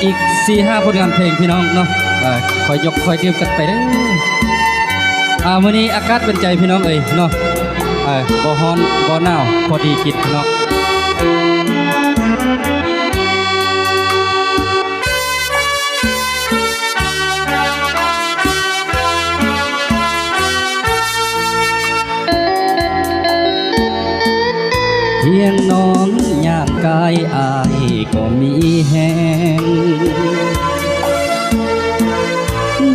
อีก4-5ผลงานเพลงพี่น้องเนาะคอยยกคอยดื่มกันไปเด้อมื้อนี้อากาศเป็นใจพี่น้องเอ้ยเนาะบ่ร้อนบ่หนาวพอดีกินพี่น้องเพียงน้องย่างกายอายก็มีแหง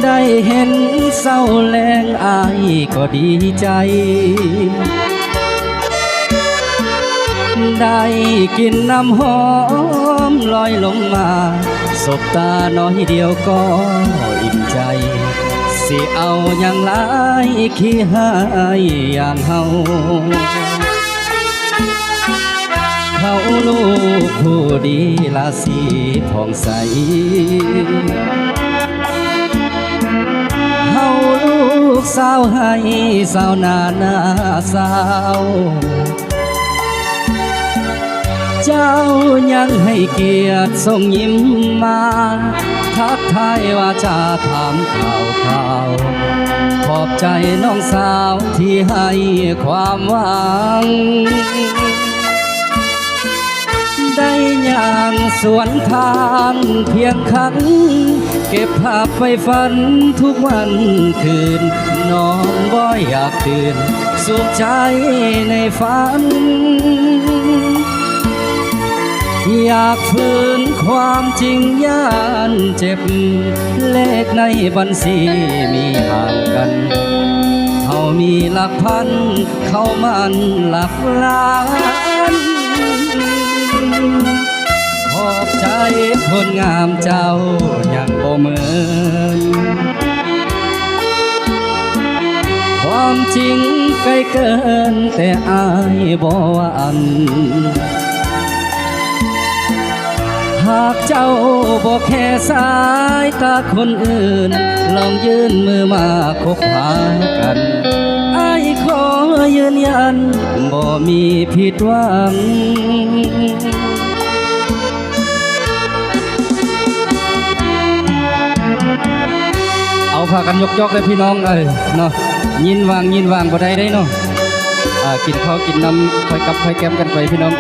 ได้เห็นเศร้าแรงอายก็ดีใจได้กินน้ำหอมลอยลงมาสบตาน้อยเดียวก็อิ่มใจสิเอาอย่างไรขี้หายอย่างเฮาเขาลูกผู้ดีราศีผ่องใสเฮาลูกสาวให้สาวนาสาวเจ้ายังให้เกียรติส่งยิ้มมาทักทายว่าจะถามข่าวขอบใจน้องสาวที่ให้ความหวังได้ย่างสวนทางเพียงครั้งเก็บภาพไปฝันทุกวันคืนนอนบ่อยากตื่นสุขใจในฝันอยากฝืนความจริงย่านเจ็บเลขในบัญชีมีห่างกันเขามีหลักพันเขามันหลักล้านขอบใจคนงามเจ้ายังบ่เหมือนความจริงไกลเกินแต่อายบ่หวั่นหากเจ้าบ่แค่สายตาคนอื่นลองยื่นมือมาคบหากันอ้ายขอยืนยันบ่มีผิดหวังเอาพากันยกเลยพี่น้องเนาะยินวางบ่ได้เนาะกินข้าวกินน้ำค่อยกับค่อยแก้มกันไปพี่น้อง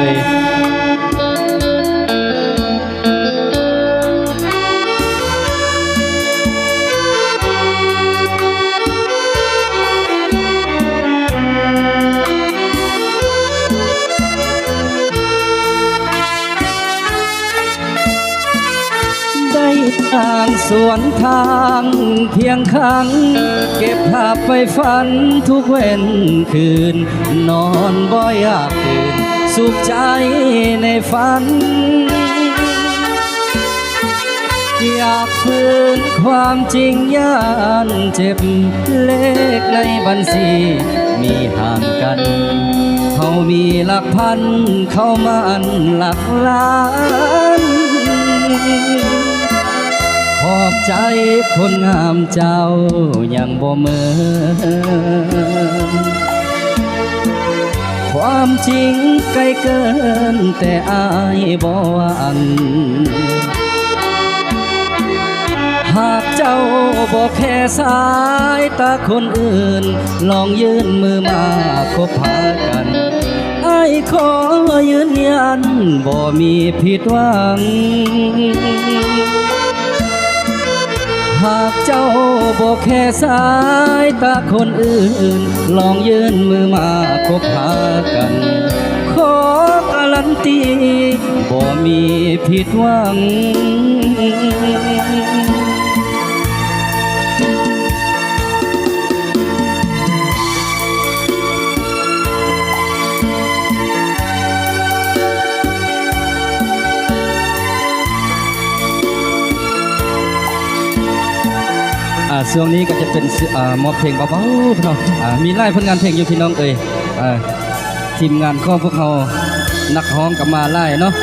ทางสวนทางเพียงครั้งเก็บภาพไปฝันทุกเว้นคืนนอนบ่อยากตื่นสุขใจในฝันอยากฝืนความจริงย่านเจ็บเลขในบัญชีมีห่างกันเขามีหลักพันเขามันหลักล้านขอบใจคนงามเจ้ายังบ่เหมือนความจริงไกลเกินแต่อายบ่หวั่นหากเจ้าบ่แค่สายตาคนอื่นลองยื่นมือมาคบหากันอ้ายขอยืนยันบ่มีผิดหวังหากเจ้าบ่แค่สายตาคนอื่นลองยื่นมือมาคบหากันขอการันตีบ่มีผิดหวังช่วงนี้ก็จะเป็นมอบเพลงเบาๆพี่น้องมีไล่ผลงานเพลงอยู่พี่น้องทีมงานของพวกเรานักร้องกับมาไล่เนาะ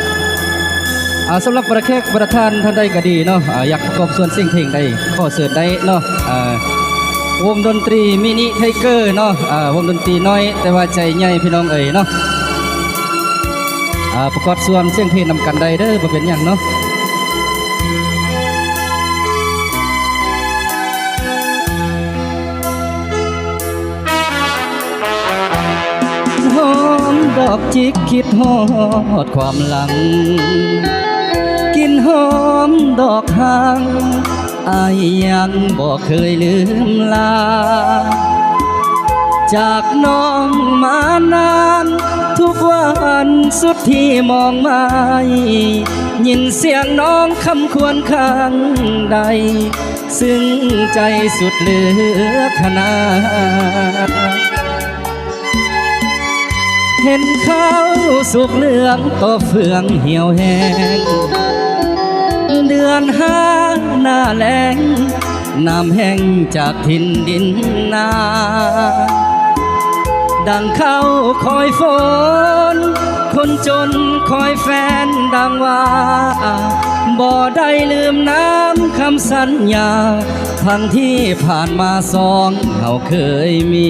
สำหรับประแขกประธานท่านใดก็ดีเนาะอยากประกอบส่วนเสียงเพลงใดข้อเสนอได้เนาะวงดนตรีมินิไทเกอร์เนาะวงดนตรีน้อยแต่ว่าใจใหญ่พี่น้องเนาะประกอบส่วนเสียงเพลงนำกันได้เด้อบ่เป็นหยังเนาะ อกจิกคิดฮอดความหลังกินหอมดอกหางอายยังบ่เคยลืมลาจากน้องมานานทุกวันสุดที่มองไม่ยินเสียงน้องคำควรข้างใดซึ่งใจสุดเหลือขนาดเห็นเขาสุกเหลืองต่อเฟืองเหี่ยวแห้งเดือนห้าหน้าแล้งน้ำแห้งจากถิ่นดินนาดังเข้าคอยฝนคนจนคอยแฟนดังว่าบ่ได้ลืมน้ำคำสัญญาทั้งที่ผ่านมาสองเราเคยมี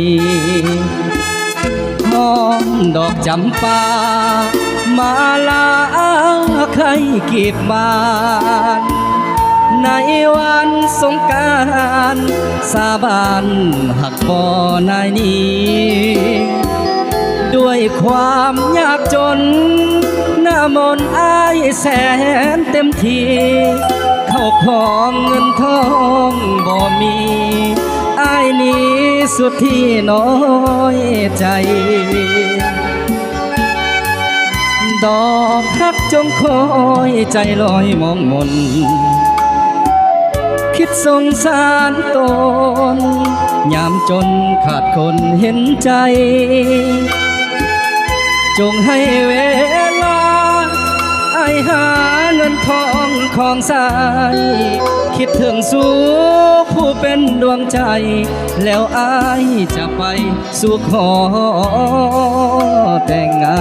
หอมดอกจำปามาลาใครกีบมานในวันสงกรานต์สาบานหักบ่นายนี้ด้วยความยากจนหน้ามนต์อายแสนเต็มทีเข้าของเงินทองบ่มีอายนี้สุดที่น้อยใจดอกฮักจงคอยใจลอยมองมนคิดสงสารตนยามจนขาดคนเห็นใจจงให้เวลาไอหาเงินทองของใสคิดถึงสู่ผู้เป็นดวงใจแล้วอายจะไปสู่ขอแต่งงา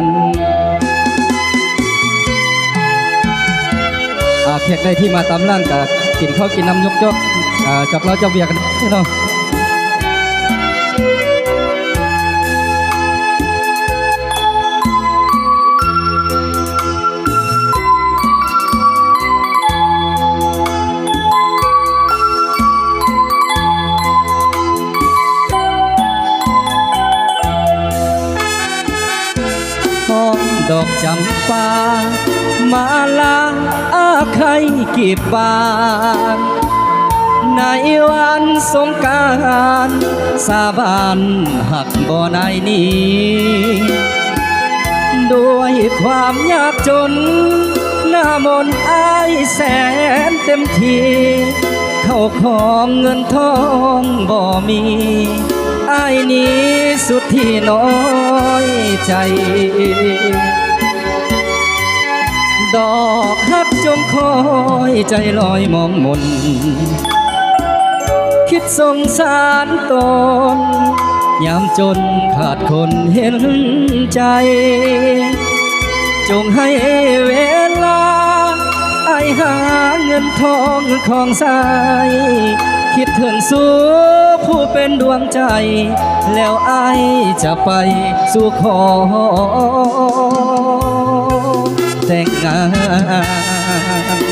นแขกได้ที่มาตามร้านกับกินข้าวกินน้ำยกกับเราจะเบียกันเนาะดอกจำปามาลาใครกีบบานในวันสงกรานต์สาบานหักบ่ได้นี้ด้วยความยากจนหน้ามนต์อายแสนเต็มทีเข้าของเงินทองบ่มีอายนี้สุดที่น้อยใจดอกฮักจงคอยใจลอยมองมนคิดสงสารตนยามจนขาดคนเห็นใจจงให้เวลาไอหาเงินทองของใสคิดถึงสู่ผู้เป็นดวงใจแล้วไอจะไปสู่ขอแต่งงาน